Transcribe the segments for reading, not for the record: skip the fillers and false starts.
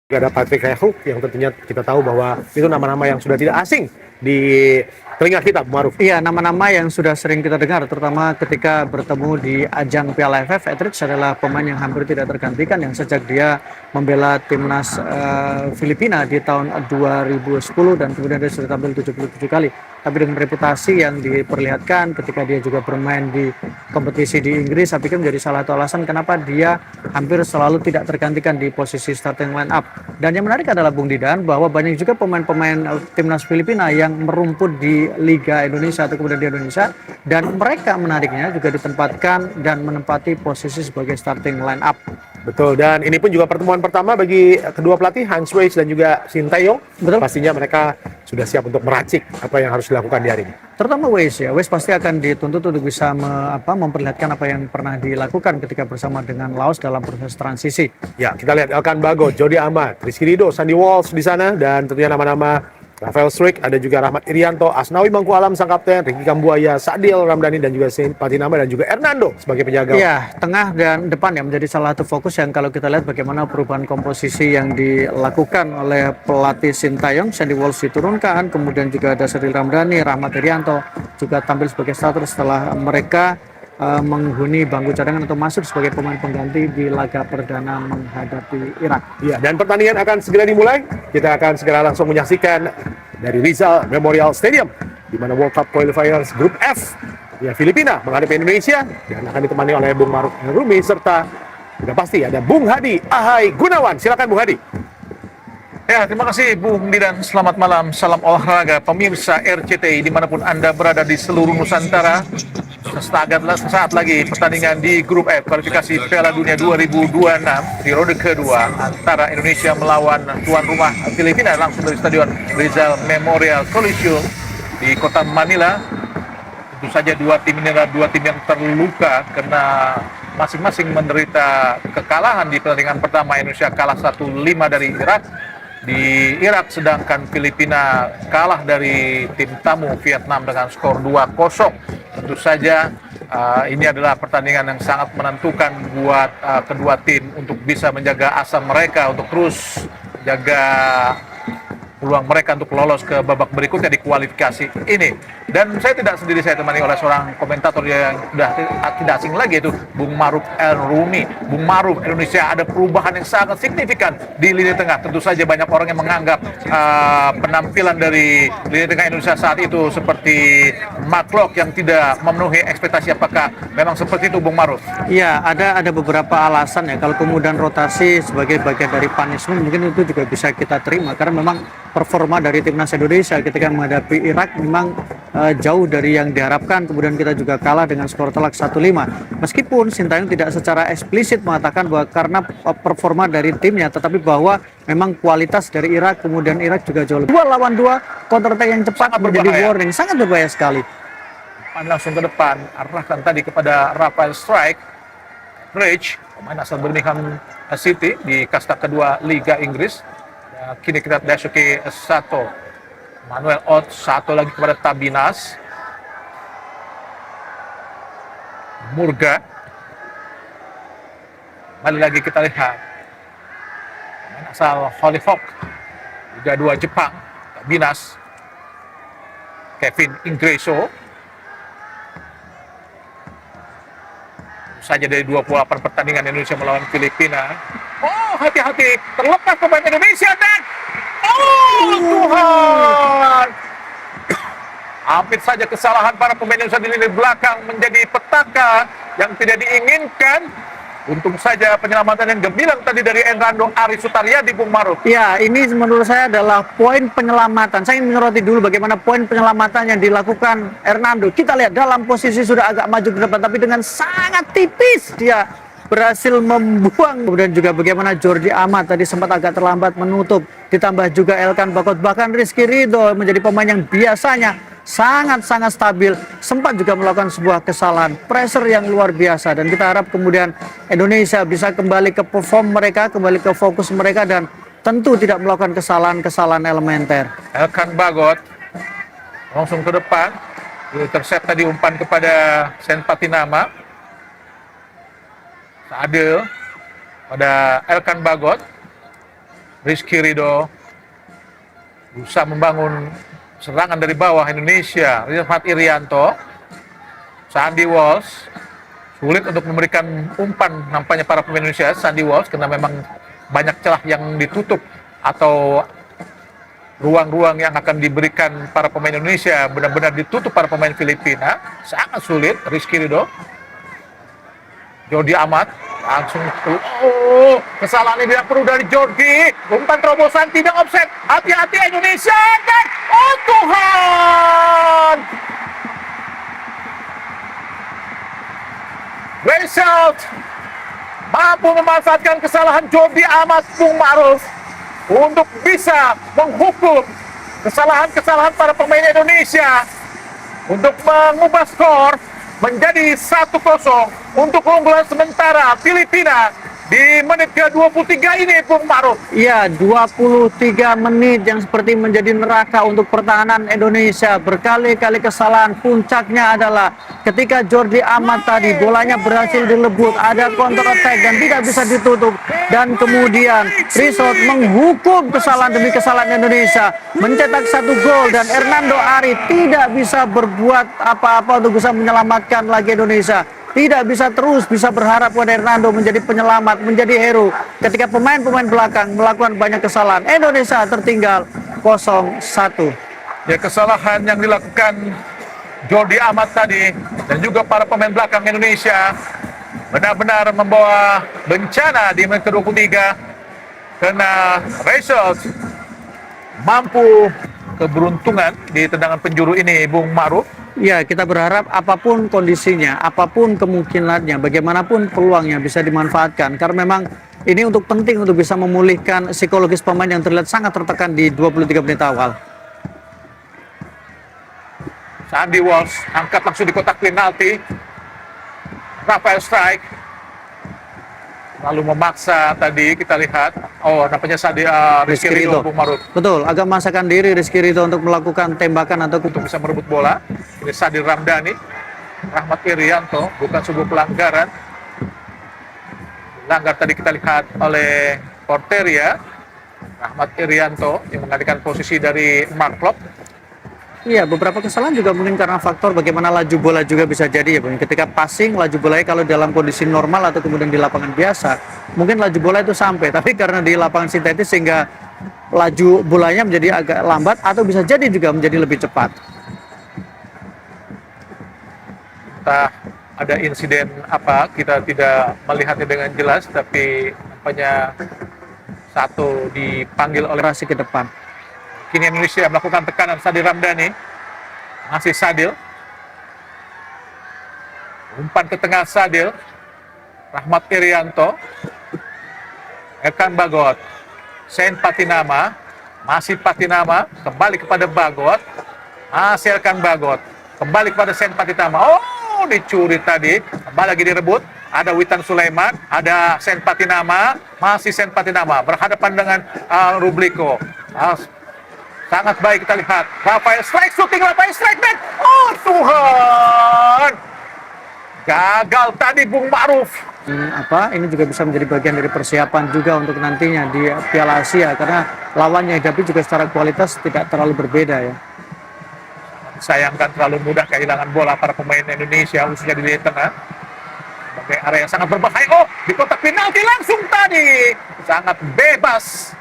Ada Patrick Rehouk yang tentunya kita tahu bahwa itu nama-nama yang sudah tidak asing di telinga kita, Maruf. Iya, nama-nama yang sudah sering kita dengar, terutama ketika bertemu di ajang Piala AFF. Edrich adalah pemain yang hampir tidak tergantikan, yang sejak dia membela timnas Filipina di tahun 2010 dan kemudian dia sudah tampil 77 kali. Tapi dengan reputasi yang diperlihatkan ketika dia juga bermain di kompetisi di Inggris, saya pikir menjadi salah satu alasan kenapa dia hampir selalu tidak tergantikan di posisi starting line up. Dan yang menarik adalah Bung Didan, bahwa banyak juga pemain-pemain timnas Filipina yang merumput di Liga Indonesia atau kemudian di Indonesia, dan mereka menariknya juga ditempatkan dan menempati posisi sebagai starting line up. Betul, dan ini pun juga pertemuan pertama bagi kedua pelatih, Hans Weis dan juga Shin Tae-yong. Betul. Pastinya mereka sudah siap untuk meracik apa yang harus dilakukan di hari ini. Terutama Weis ya, Weis pasti akan dituntut untuk bisa memperlihatkan apa yang pernah dilakukan ketika bersama dengan Laos dalam proses transisi. Ya, kita lihat Elkan Bagot, Jody Amat, Rizky Ridho, Sandy Walsh di sana, dan tentunya nama-nama Rafael Struijk, ada juga Rahmat Irianto, Asnawi Mangku Alam sang kapten, Ricky Kambuaya, Sadil Ramdhani, dan juga Saint Patinama, dan juga Hernando sebagai penjaga. Iya, tengah dan depan ya menjadi salah satu fokus yang kalau kita lihat bagaimana perubahan komposisi yang dilakukan oleh pelatih Shin Tae-yong. Sandy Walsh diturunkan, kemudian juga ada Sadil Ramdhani, Rahmat Irianto juga tampil sebagai starter setelah mereka menghuni bangku cadangan atau masuk sebagai pemain pengganti di laga perdana menghadapi Irak. Ya, dan pertandingan akan segera dimulai. Kita akan segera langsung menyaksikan dari Rizal Memorial Stadium, di mana World Cup Qualifiers Grup F, ya Filipina menghadapi Indonesia, dan akan ditemani oleh Bung Maruf Rumi serta sudah pasti ada Bung Hadi Ahai Gunawan. Silakan Bung Hadi. Ya, terima kasih Bung Didan. Selamat malam, salam olahraga pemirsa RCTI dimanapun Anda berada di seluruh Nusantara. Saat lagi pertandingan di Grup F kualifikasi Piala Dunia 2026 di ronde kedua antara Indonesia melawan tuan rumah Filipina langsung dari Stadion Rizal Memorial Coliseum di kota Manila. Tentu saja dua tim ini adalah dua tim yang terluka karena masing-masing menderita kekalahan di pertandingan pertama. Indonesia kalah 1-5 dari Irak di Irak, sedangkan Filipina kalah dari tim tamu Vietnam dengan skor 2-0. Tentu saja ini adalah pertandingan yang sangat menentukan buat kedua tim untuk bisa menjaga asa mereka untuk terus jaga peluang mereka untuk lolos ke babak berikutnya di kualifikasi ini. Dan saya tidak sendiri, saya temani oleh seorang komentator yang sudah tidak asing lagi, yaitu Bung Maruf El Rumi. Bung Maruf, Indonesia ada perubahan yang sangat signifikan di lini tengah. Tentu saja banyak orang yang menganggap penampilan dari lini tengah Indonesia saat itu seperti maklok yang tidak memenuhi ekspektasi. Apakah memang seperti itu Bung Maruf? Iya, ada beberapa alasan ya. Kalau kemudian rotasi sebagai bagian dari punishment, mungkin itu juga bisa kita terima karena memang performa dari timnas Indonesia ketika menghadapi Irak memang jauh dari yang diharapkan. Kemudian kita juga kalah dengan skor telak 1-5. Meskipun Shin Tae-yong tidak secara eksplisit mengatakan bahwa karena performa dari timnya, tetapi bahwa memang kualitas dari Irak, kemudian Irak juga jauh lebih. 2 lawan 2, counter attack yang cepat menjadi warning, sangat berbahaya sekali. Langsung ke depan, arahkan tadi kepada Rafael Struijk, Rich, pemain asal Birmingham City di kasta kedua Liga Inggris. Kini kita Daisuke Sato, Manuel Ott, satu lagi kepada Tabinas, Murga. Kembali lagi kita lihat pemain asal Hollyhock, Liga 2 Jepang, Tabinas, Kevin Ingreso. Saja dari 28 pertandingan Indonesia melawan Filipina. Oh, hati-hati, terlepas pemain Indonesia dan Tuhan, hampir saja kesalahan para pemain Indonesia di lini belakang menjadi petaka yang tidak diinginkan. Untung saja penyelamatan yang gemilang tadi dari Hernando Ari Sutaryadi, Bung Maruf. Ya, ini menurut saya adalah poin penyelamatan. Saya ingin menyoroti dulu bagaimana poin penyelamatan yang dilakukan Hernando. Kita lihat dalam posisi sudah agak maju ke depan, tapi dengan sangat tipis dia berhasil membuang. Kemudian juga bagaimana Jordi Amat tadi sempat agak terlambat menutup. Ditambah juga Elkan Bagot, bahkan Rizky Ridho menjadi pemain yang biasanya sangat-sangat stabil, sempat juga melakukan sebuah kesalahan, pressure yang luar biasa. Dan kita harap kemudian Indonesia bisa kembali ke perform mereka, kembali ke fokus mereka, dan tentu tidak melakukan kesalahan-kesalahan elementer. Elkan Bagot langsung ke depan, intercept tadi umpan kepada Saint Patinama. Sadil pada Elkan Bagot, Rizky Ridho berusaha membangun serangan dari bawah Indonesia. Rahmat Irianto, Sandy Walsh sulit untuk memberikan umpan nampaknya para pemain Indonesia. Sandy Walsh karena memang banyak celah yang ditutup atau ruang-ruang yang akan diberikan para pemain Indonesia benar-benar ditutup para pemain Filipina. Sangat sulit. Rizky Ridho, Jordi Amat langsung, kesalahan ini tidak perlu dari Jordi. Umpan terobosan tidak offset. Hati-hati Indonesia, dan oh Tuhan, Result mampu memanfaatkan kesalahan Jordi Amat Bung Ma'ruf untuk bisa menghukum kesalahan-kesalahan para pemain Indonesia untuk mengubah skor menjadi 1-0 untuk keunggulan sementara Filipina di menit ke-23 ini, Bung Ma'ruf. Ya, 23 menit yang seperti menjadi neraka untuk pertahanan Indonesia. Berkali-kali kesalahan, puncaknya adalah ketika Jordi Amat tadi bolanya berhasil dilebut, ada counter attack dan tidak bisa ditutup, dan kemudian Result menghukum kesalahan demi kesalahan Indonesia, mencetak 1 gol, dan Hernando Ari tidak bisa berbuat apa-apa untuk bisa menyelamatkan lagi Indonesia. Tidak bisa berharap pada Hernando menjadi penyelamat, menjadi hero ketika pemain-pemain belakang melakukan banyak kesalahan. Indonesia tertinggal 0-1. Ya, kesalahan yang dilakukan Jordi Amat tadi dan juga para pemain belakang Indonesia benar-benar membawa bencana di menit ke-23 karena Result mampu keberuntungan di tendangan penjuru ini, Bung Ma'ruf. Ya, kita berharap apapun kondisinya, apapun kemungkinannya, bagaimanapun peluangnya bisa dimanfaatkan. Karena memang ini penting untuk bisa memulihkan psikologis pemain yang terlihat sangat tertekan di 23 menit awal. Sandy Walsh angkat langsung di kotak penalti. Rafael Strike lalu memaksa tadi, kita lihat, nampaknya Rizky Ridho, Bung Ma'ruf. Betul, agak memaksakan diri Rizky Ridho untuk melakukan tembakan atau untuk bisa merebut bola. Ini Sadil Ramdhani, Rahmat Irianto, bukan sebuah pelanggaran. Langgar tadi kita lihat oleh Porteria, Rahmat Irianto yang menggantikan posisi dari Mark Klok. Iya, beberapa kesalahan juga mungkin karena faktor bagaimana laju bola juga bisa jadi ya, Bung. Ketika passing, laju bolanya kalau dalam kondisi normal atau kemudian di lapangan biasa, mungkin laju bola itu sampai, tapi karena di lapangan sintetis sehingga laju bolanya menjadi agak lambat atau bisa jadi juga menjadi lebih cepat. Entah ada insiden apa, kita tidak melihatnya dengan jelas, tapi nampaknya satu dipanggil oleh Rasi ke depan. Kini Indonesia melakukan tekanan. Sadil Ramdhani, masih Sadil, umpan ke tengah Sadil, Rahmat Irianto, Ekan Bagot, Sen Patinama, masih Patinama, kembali kepada Bagot, masih Ekan Bagot, kembali kepada Sen Patinama. Dicuri tadi, kembali lagi direbut. Ada Witan Sulaiman, ada Sen Patinama, masih Sen Patinama berhadapan dengan Rubliko. Sangat baik kita lihat. Rafael Strike, shooting Rafael Strike, man. Oh Tuhan. Gagal tadi, Bung Ma'ruf. Ini juga bisa menjadi bagian dari persiapan juga untuk nantinya di Piala Asia, karena lawannya dihadapi juga secara kualitas tidak terlalu berbeda ya. Sayangkan terlalu mudah kehilangan bola para pemain Indonesia, khususnya di tengah. Sebagai area yang sangat berbahaya. Di kotak penalti langsung tadi. Sangat bebas.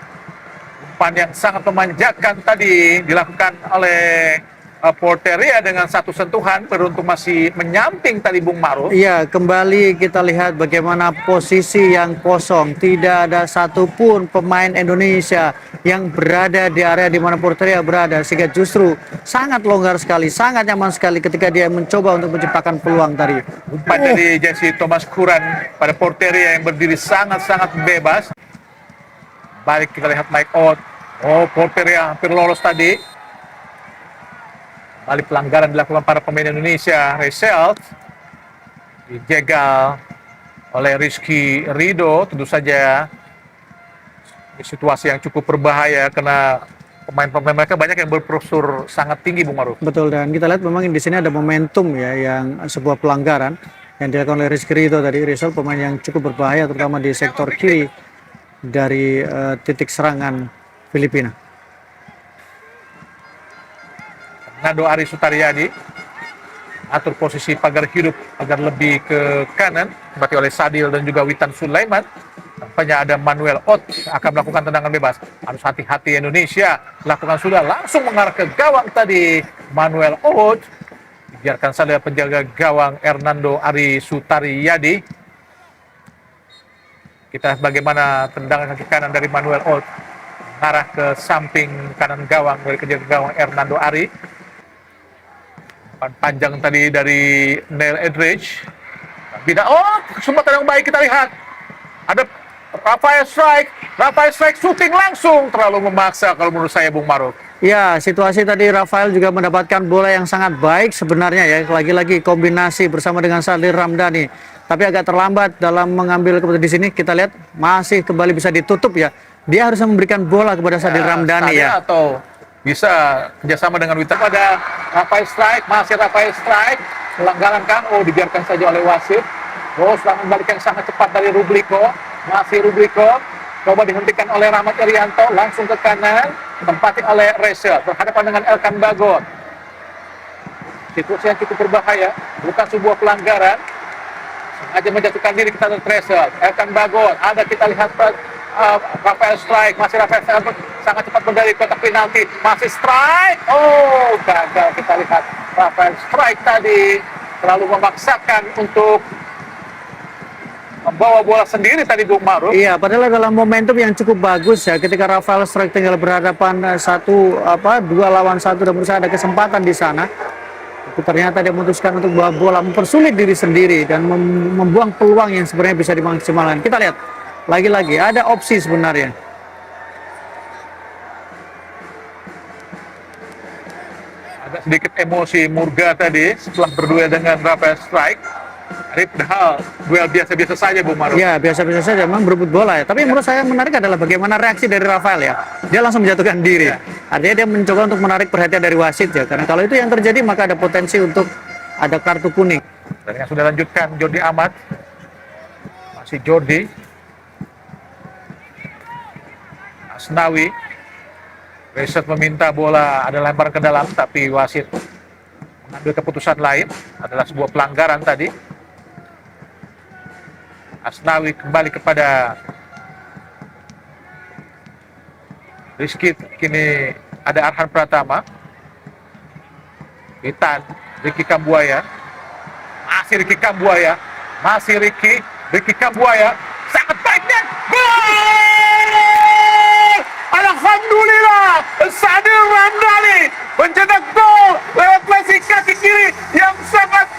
Umpan yang sangat memanjakan tadi dilakukan oleh Porteria dengan satu sentuhan, beruntung masih menyamping tadi, Bung Ma'ruf. Iya, kembali kita lihat bagaimana posisi yang kosong. Tidak ada satupun pemain Indonesia yang berada di area di mana Porteria berada, sehingga justru sangat longgar sekali, sangat nyaman sekali ketika dia mencoba untuk menciptakan peluang tadi. Umpan dari Jesse Thomas Kuran pada Porteria yang berdiri sangat-sangat bebas. Balik kita lihat Mike Out. Porteria hampir lolos tadi. Balik pelanggaran dilakukan para pemain Indonesia. Result dijegal oleh Rizky Ridho. Tentu saja di situasi yang cukup berbahaya karena pemain-pemain mereka banyak yang berprofesur sangat tinggi, Bung Ma'ruf. Betul, dan kita lihat memang di sini ada momentum ya, yang sebuah pelanggaran yang dilakukan oleh Rizky Ridho tadi. Result pemain yang cukup berbahaya terutama di sektor kiri. dari titik serangan Filipina. Nando Ari Sutariadi atur posisi pagar hidup agar lebih ke kanan, berarti oleh Sadil dan juga Witan Sulaiman. Tampaknya ada Manuel Ot akan melakukan tendangan bebas. Harus hati-hati Indonesia, lakukan sudah langsung mengarah ke gawang tadi. Manuel Ot biarkan saja penjaga gawang Hernando Ari Sutariyadi. Kita bagaimana tendangan kaki kanan dari Manuel Ot mengarah ke samping kanan gawang dari penjaga gawang Hernando Ari. Panjang tadi dari Neil Edridge. Tidak, oh kesempatan yang baik kita lihat. Ada Rafael Strike shooting langsung, terlalu memaksa kalau menurut saya Bung Maruf. Ya, situasi tadi Rafael juga mendapatkan bola yang sangat baik sebenarnya ya. Lagi-lagi kombinasi bersama dengan Sadil Ramdhani. Tapi agak terlambat dalam mengambil keputusan di sini. Kita lihat masih kembali bisa ditutup ya. Dia harus memberikan bola kepada Sadil Ramdhani ya. Atau bisa kerjasama dengan Witan. Pada Rafael Strike, masih Rafael Strike. Pelanggaran kan, oh dibiarkan saja oleh wasit. Oh, serangan balik yang sangat cepat dari Rubliko. Masih Rubliko. Coba dihentikan oleh Rahmat Irianto. Langsung ke kanan. Ditempati oleh Rachel. Berhadapan dengan Elkan Bagot. Situasi yang cukup berbahaya. Bukan sebuah pelanggaran. Sengaja menjatuhkan diri kita dari Rachel. Elkan Bagot. Ada kita lihat Rafael Strike. Masih Rafael Strike. Sangat cepat dari kotak penalti. Masih Strike. Oh, gagal kita lihat. Rafael Strike tadi terlalu memaksakan untuk membawa bola sendiri tadi Bung Maruf. Iya, padahal dalam momentum yang cukup bagus ya ketika Rafael Strike tinggal berhadapan 2 lawan 1 dan berusaha ada kesempatan di sana. Tapi ternyata dia memutuskan untuk bawa bola mempersulit diri sendiri dan membuang peluang yang sebenarnya bisa dimaksimalkan. Kita lihat lagi-lagi ada opsi sebenarnya. Agak sedikit emosi Murga tadi setelah berduel dengan Rafael Strike. Padahal duel biasa-biasa saja Bung Maruf. Ya, biasa-biasa saja memang berebut bola ya. Tapi menurut saya menarik adalah bagaimana reaksi dari Rafael ya. Dia langsung menjatuhkan diri. Artinya dia mencoba untuk menarik perhatian dari wasit ya. Karena kalau itu yang terjadi maka ada potensi untuk ada kartu kuning. Dan yang sudah lanjutkan Jordi Amat. Masih Jordi. Asnawi. Reset meminta bola ada lempar ke dalam tapi wasit mengambil keputusan lain. Adalah sebuah pelanggaran tadi. Asnawi kembali kepada Rizky, kini ada Arhan Pratama. Witan, Ricky Kambuaya. Masih Ricky Kambuaya. Masih Ricky Kambuaya. Sangat baik dan gol! Alhamdulillah, Sadil Ramdhani mencetak gol lewat flashing kaki kiri yang sangat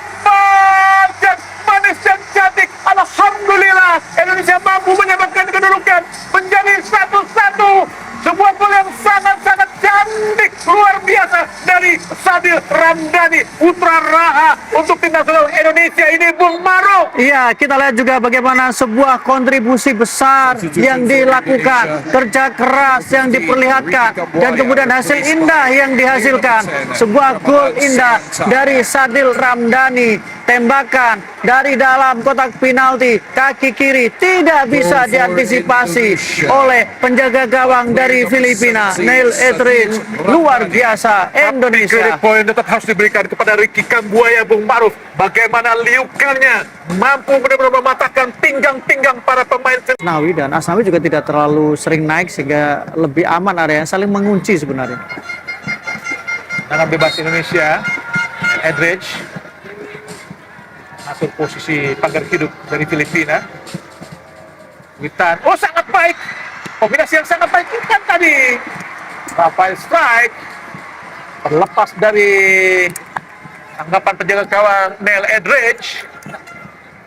manis dan cantik. Alhamdulillah, Indonesia mampu menyamakan kedudukan menjadi 1-1. Sebuah gol yang sangat-sangat cantik, luar biasa dari Sadil Ramdhani, putra Raha untuk timnas Indonesia ini Bung Maruf. Iya, kita lihat juga bagaimana sebuah kontribusi besar yang dilakukan, kerja keras yang diperlihatkan, dan kemudian hasil indah yang dihasilkan. Sebuah gol indah dari Sadil Ramdhani, tembakan dari dalam kotak penalti kaki kiri tidak bisa diantisipasi oleh penjaga gawang dari Filipina, Neil Edridge. Luar biasa Indonesia. Poin tetap harus diberikan kepada Ricky Kambuaya Bung Maruf. Bagaimana liukannya mampu benar-benar mematahkan pinggang-pinggang para pemain. Asnawi dan Asnawi juga tidak terlalu sering naik sehingga lebih aman area saling mengunci sebenarnya. Dengan bebas Indonesia, Edridge masuk posisi pagar hidup dari Filipina. Witan, oh sangat baik. Kombinasi yang sangat baik Witan tadi. Rafael Strike terlepas dari anggapan penjaga gawang Neil Edridge.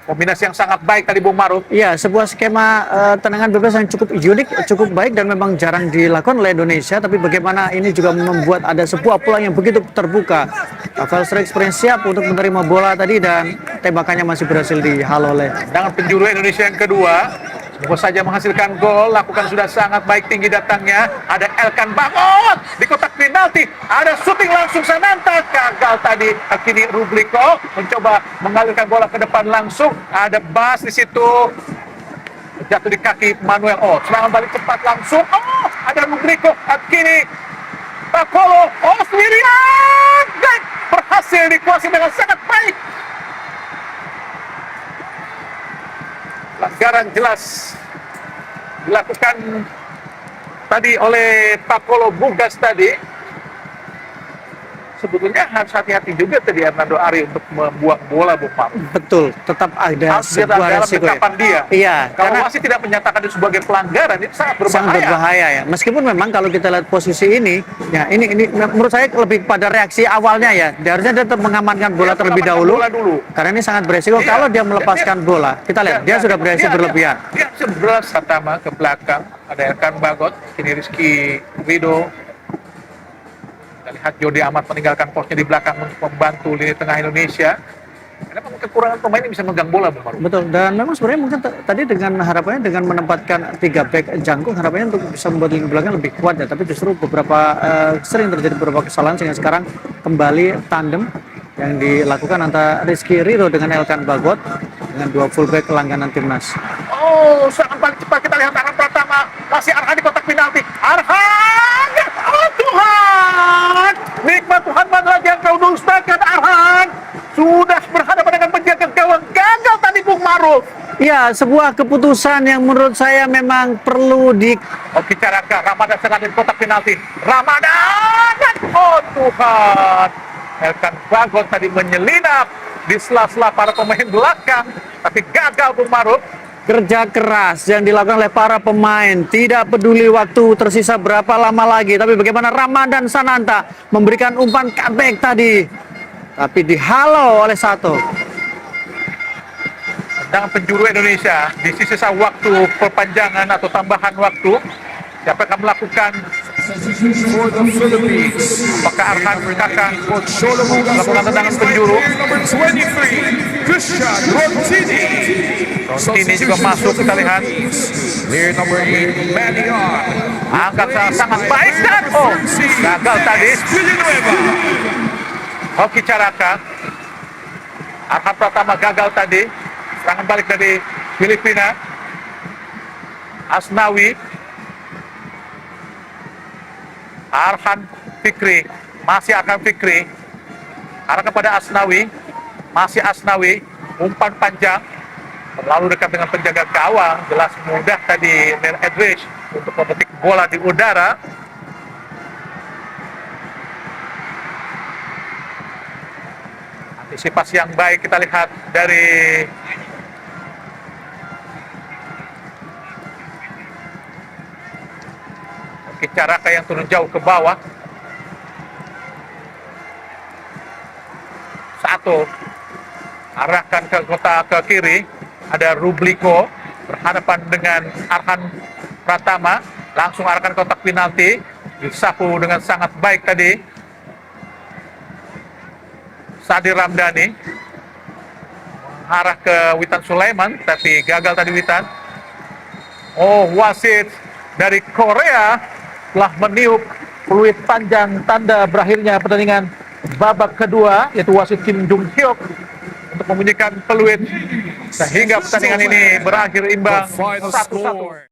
Kombinasi yang sangat baik tadi Bung Maruf. Iya, sebuah skema tendangan bebas yang cukup unik, cukup baik dan memang jarang dilakukan oleh Indonesia. Tapi bagaimana ini juga membuat ada sebuah peluang yang begitu terbuka. Rafael Strike sepertinya siap untuk menerima bola tadi dan tembakannya masih berhasil dihalau oleh Dengan penjuru Indonesia yang kedua. Semoga saja menghasilkan gol, lakukan sudah sangat baik tinggi datangnya. Ada Elkan Bagot di kotak penalti. Ada syuting langsung Sananta, gagal tadi. Kini Rubliko mencoba mengalirkan bola ke depan langsung. Ada Bas di situ. jatuh di kaki Manuel. Oh, serangan balik cepat langsung. Oh, ada Rodrigo at kini Pakolo. Oh, sendirian. Dan berhasil dikuasai dengan sangat baik. Pelanggaran jelas dilakukan tadi oleh Pakolo Bugas tadi. Sebetulnya harus hati-hati juga tadi Hernando Ari untuk membuang bola, Bung Mar. Betul, tetap ada Harus dia sebuah dalam resiko. tangkapan dia. Iya, Kalau karena wasit tidak menyatakan itu sebagai pelanggaran, itu sangat berbahaya. sangat berbahaya ya. Meskipun memang kalau kita lihat posisi ini, ya ini menurut saya lebih pada reaksi awalnya ya. Dia harusnya tetap mengamankan bola Dia terlebih mengamankan dahulu. bola dulu. Karena ini sangat beresiko. Iya. Kalau dia melepaskan bola, kita lihat dia sudah bereaksi berlebihan. Dia sebelah Satama ke belakang, ada Elkan Bagot, kini Rizky Rido. Kita lihat Jody Amat meninggalkan posnya di belakang untuk membantu lini tengah Indonesia. Karena memang kekurangan pemain yang bisa megang bola, Bung Maru. Betul, dan memang sebenarnya mungkin tadi dengan harapannya dengan menempatkan 3 back jangkung, harapannya untuk bisa membuat lini belakang lebih kuat ya, tapi justru beberapa sering terjadi beberapa kesalahan sehingga sekarang kembali tandem yang dilakukan antara Rizky Rido dengan Elkan Bagot dengan 2 fullback langganan timnas. Oh, serangan balik cepat kita lihat Arhan Pratama. Masih Arhan di kotak penalti. Arhan! Oh Tuhan! Nikmat Tuhan mana lagi yang kau dustakan, Arhan? Sudah berhadapan dengan penjaga gawang. Gagal tadi, Bung Maruf. Ya, sebuah keputusan yang menurut saya memang perlu Oke, Caraka, Ramadan serangan di kotak penalti. Ramadan! Oh Tuhan! Elkan Bagot tadi menyelinap di sela-sela para pemain belakang, tapi gagal, Bung Maruf. kerja keras yang dilakukan oleh para pemain, tidak peduli waktu tersisa berapa lama lagi, tapi bagaimana Ramadan Sananta memberikan umpan cutback tadi, tapi dihalau oleh Sato. Tendangan penjuru Indonesia di sisa waktu perpanjangan atau tambahan waktu. Siapa yang akan melakukan? Apakah Arhan Kakak melakukan tendangan penjuru? Rontini juga masuk, kita lihat. Angkat sangat baik dan oh, gagal tadi. Hoki Caraka. Arhan Pratama gagal tadi. Serangan balik dari Filipina. Asnawi. Arhan Fikri. Masih Arhan Fikri. Arah kepada Asnawi. Masih Asnawi. Umpan panjang. Terlalu dekat dengan penjaga gawang. Jelas mudah tadi Ner Edrich untuk memetik bola di udara. Antisipasi yang baik kita lihat dari Caraka yang turun jauh ke bawah. Sato arahkan ke kiri. Ada Rubliko berhadapan dengan Arhan Pratama. Langsung arahkan kotak penalti. Disapu dengan sangat baik tadi Sadir Ramdhani. Arah ke Witan Sulaiman, tapi gagal tadi Witan. Oh, wasit dari Korea telah meniup peluit panjang tanda berakhirnya pertandingan babak kedua, yaitu wasit Kim Jung Hyuk untuk membunyikan peluit sehingga pertandingan ini berakhir imbang 1-1.